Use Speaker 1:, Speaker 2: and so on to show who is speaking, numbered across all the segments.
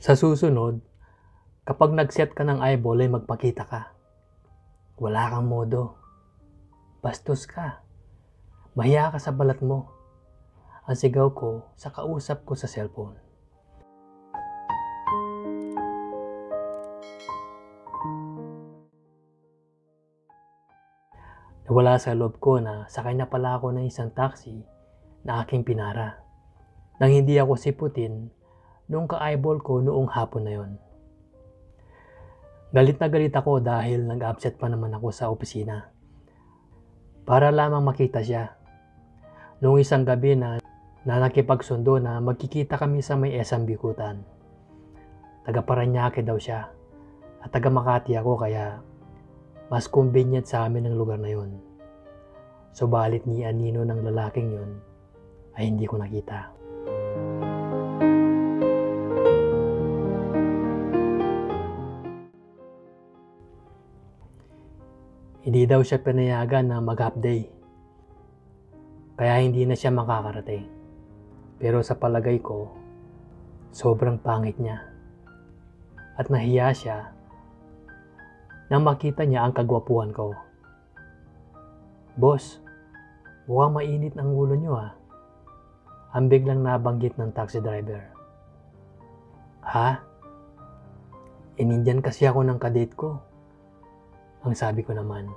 Speaker 1: Sa susunod, kapag nag-set ka ng eyeball ay magpakita ka. Wala kang modo. Bastos ka. Mahiya ka sa balat mo. Ang sigaw ko sa kausap ko sa cellphone. Nawala sa loob ko na sakay na pala ako ng isang taxi na aking pinara. Nang hindi ako siputin nung ka-eyeball ko noong hapon na yon. Galit na galit ako dahil nag-upset pa naman ako sa opisina. Para lamang makita siya. Noong isang gabi na nakipagsundo na magkikita kami sa may SM Bikutan. Taga Paranaque daw siya at taga Makati ako kaya mas convenient sa amin ang lugar na yon. Subalit ni anino ng lalaking yon ay hindi ko nakita. Hindi daw siya pinayagan na mag-half day. Kaya hindi na siya makakarating. Pero sa palagay ko, sobrang pangit niya. At nahiya siya nang makita niya ang kagwapuhan ko. Boss, mukhang mainit ang ulo niyo ah. Ang biglang nabanggit ng taxi driver. Ha? Inindyan kasi ako ng kadate ko. Ang sabi ko naman.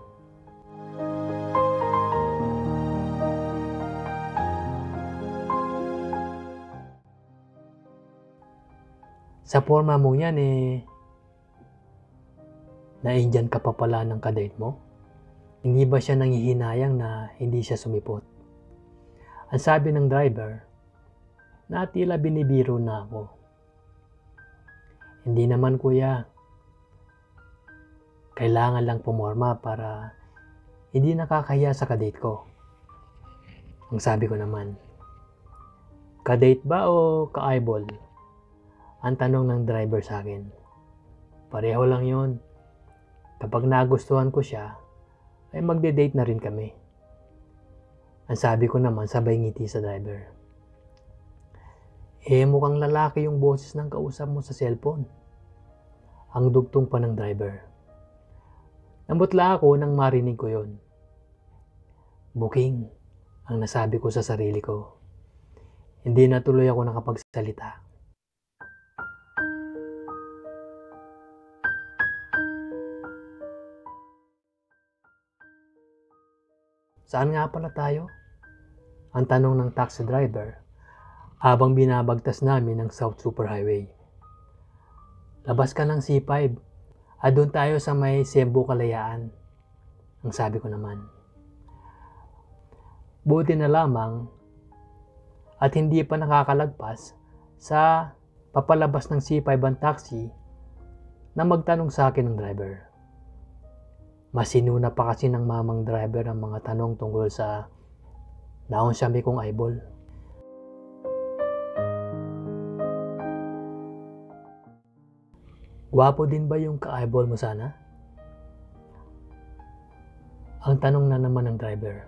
Speaker 1: Sa forma mo yan na-Indian ka pa pala ng kadate mo? Hindi ba siya nanghihinayang na hindi siya sumipot? Ang sabi ng driver, na tila binibiro na ako. Hindi naman kuya. Kailangan lang pumorma para hindi nakakahiya sa kadate ko. Ang sabi ko naman, kadate ba o ka-eyeball? Ang tanong ng driver sa akin. Pareho lang yon. Kapag nagustuhan ko siya, ay magde-date na rin kami. Ang sabi ko naman sabay ngiti sa driver. Mukhang lalaki yung boses ng kausap mo sa cellphone. Ang dugtong pa ng driver. Nambutla ako nang marinig ko yon. Booking, ang nasabi ko sa sarili ko. Hindi na tuloy ako nakapagsalita. Saan nga pala tayo? Ang tanong ng taxi driver habang binabagtas namin ng South Superhighway. Labas ka ng C5 at doon tayo sa may Cebu Kalayaan. Ang sabi ko naman. Buti na lamang at hindi pa nakakalagpas sa papalabas ng C5 ang taxi na magtanong sa akin ng driver. Masinuna pa kasi ng mamang driver ang mga tanong tungkol sa naon siya may kong eyeball. Gwapo din ba yung ka-eyeball mo sana? Ang tanong na naman ng driver.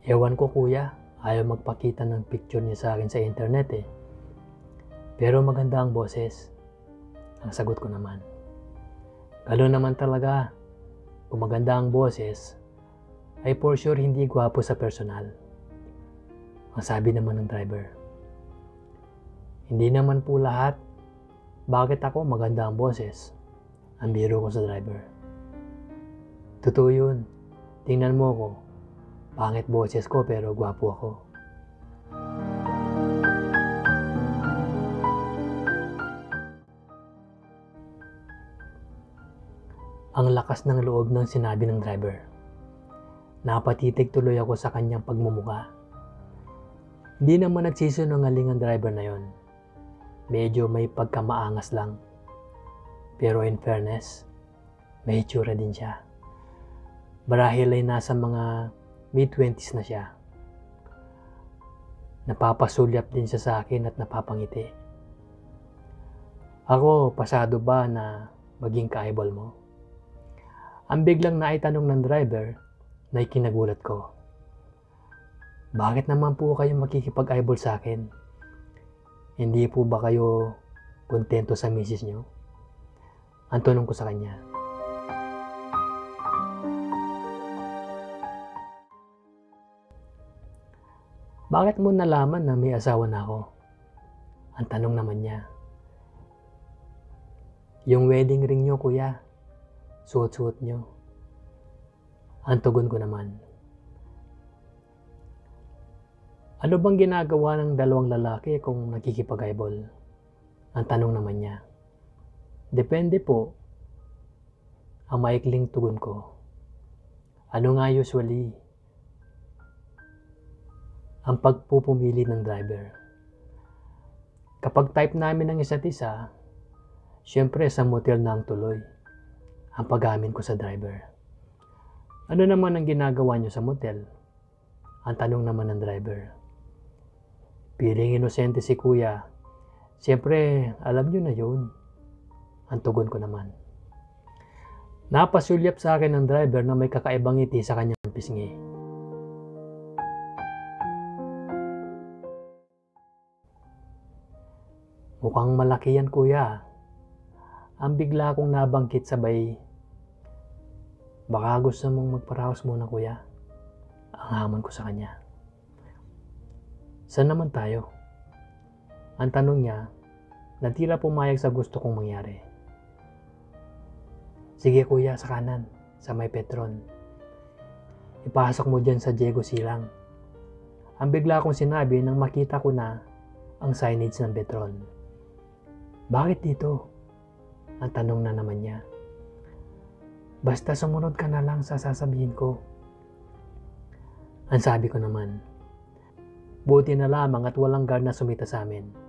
Speaker 1: Ewan ko kuya, ayaw magpakita ng picture niya sa akin sa internet eh. Pero maganda ang boses. Ang sagot ko naman. Gano'n naman talaga. Kung maganda ang boses, ay for sure hindi gwapo sa personal. Ang sabi naman ng driver. Hindi naman po lahat. Bakit ako maganda ang boses? Ang biro ko sa driver. Totoo yun. Tingnan mo ko. Pangit boses ko pero gwapo ako. Ang lakas ng loob ng sinabi ng driver. Napatitig tuloy ako sa kanyang pagmumuka. Hindi naman nagsisinungaling ang driver na yon. Medyo may pagkamaangas lang. Pero in fairness, may itsura din siya. Marahil ay nasa mga mid-20s na siya. Napapasulyap din siya sa akin at napapangiti. Ako, pasado ba na maging ka-eyeball mo? Ang biglang naitanong ng driver na ikinagulat ko. Bakit naman po kayo makikipag-eyeball sa akin? Hindi po ba kayo Kontento sa misis nyo? Ang tanong ko sa kanya. Bakit mo nalaman na may asawa na ako? Ang tanong naman niya. Yung wedding ring nyo, kuya. Suot-suot nyo. Ang tugon ko naman. Ano bang ginagawa ng dalawang lalaki kung nakikipag-eyeball? Ang tanong naman niya. Depende po. Ang maikling tugon ko. Ano nga usually? Ang pagpupumili ng driver. Kapag type namin ng isa't isa, syempre sa motel na ang tuloy ang pag-amin ko sa driver. Ano naman ang ginagawa nyo sa motel? Ang tanong naman ng driver. Piling inosente si kuya. Siyempre, alam nyo na yun. Ang tugon ko naman. Napasulyap sa akin ng driver na may kakaibang ngiti sa kanyang pisngi. Mukhang malaki yan, kuya. Ang bigla kong nabangkit sabay, baka gusto mong magparaos muna, kuya. Ang hamon ko sa kanya. Saan naman tayo? Ang tanong niya, na tila pumayag sa gusto kong mangyari. Sige kuya, sa kanan, sa may Petron. Ipasok mo dyan sa Diego Silang. Ang bigla kong sinabi nang makita ko na ang signage ng Petron. Bakit dito? Ang tanong na naman niya. Basta sumunod ka na lang sa sasabihin ko. Ang sabi ko naman, buti na lamang at walang guard na sumita sa amin.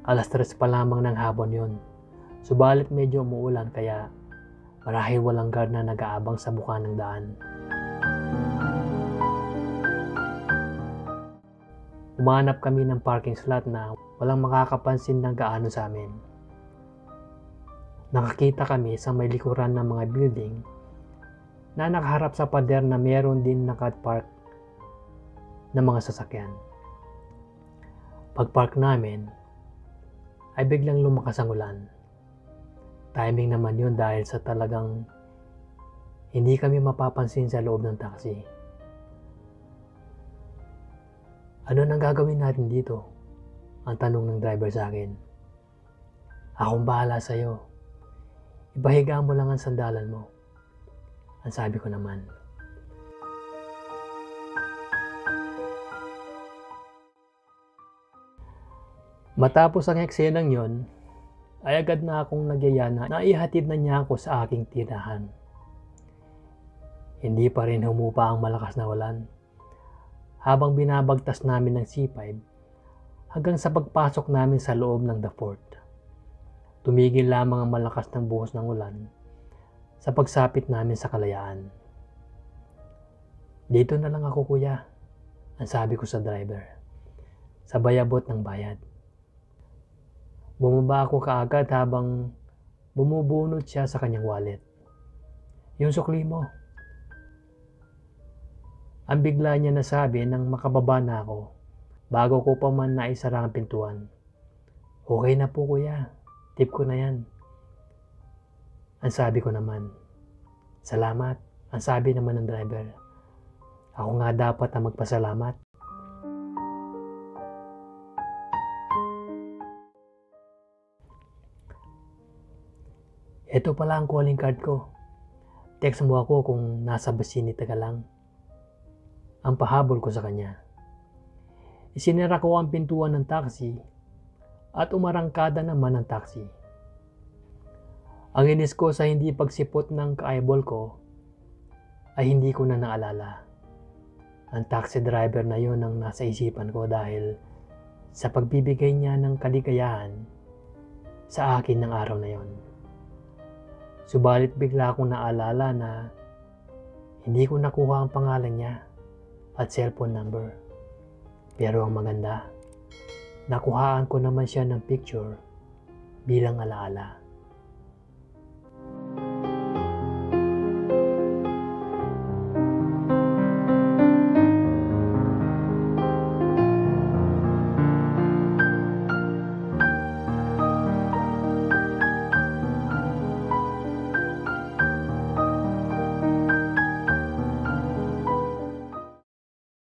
Speaker 1: 3:00 pa lamang ng hapon yun. Subalit medyo umuulan kaya marahil walang guard na nag-aabang sa buka ng daan. Umanap kami ng parking slot na walang makakapansin ng gaano sa amin. Nakakita kami sa may likuran ng mga building na nakaharap sa pader na meron din nakapark na mga sasakyan. Pagpark namin, ay biglang lumakas ang ulan. Timing naman yun dahil sa talagang hindi kami mapapansin sa loob ng taxi. Ano nang gagawin natin dito? Ang tanong ng driver sa akin. Akong bahala sa'yo. Ipahiga mo lang ang sandalan mo. Ang sabi ko naman. Matapos ang eksenang yon, ay agad na akong nagyayana na ihatid na niya ako sa aking tirahan. Hindi pa rin humupa ang malakas na ulan. Habang binabagtas namin ng C5 hanggang sa pagpasok namin sa loob ng The Fort. Tumigil lamang ang malakas ng buhos ng ulan sa pagsapit namin sa kalayaan. Dito na lang ako kuya, ang sabi ko sa driver, sabay abot ng bayad. Bumaba ako kaagad habang bumubunot siya sa kanyang wallet. Yung sukli mo. Ang bigla niya nasabi nang makababa na ako bago ko pa man naisara ang pintuan. Okay na po kuya, tip ko na yan. Ang sabi ko naman. Salamat, ang sabi naman ng driver. Ako nga dapat na magpasalamat. Ito pala ang calling card ko. Text mo ako kung nasa vicinity ka lang. Ang pahabol ko sa kanya. Isinira ko ang pintuan ng taxi at umarangkada naman ang taxi. Ang inis ko sa hindi pagsipot ng ka-eyeball ko ay hindi ko na naalala. Ang taxi driver na yon ang nasa isipan ko dahil sa pagbibigay niya ng kaligayahan sa akin ng araw na yon. Subalit bigla akong naalala na hindi ko nakuha ang pangalan niya at cellphone number. Pero ang maganda, nakuhaan ko naman siya ng picture bilang alaala.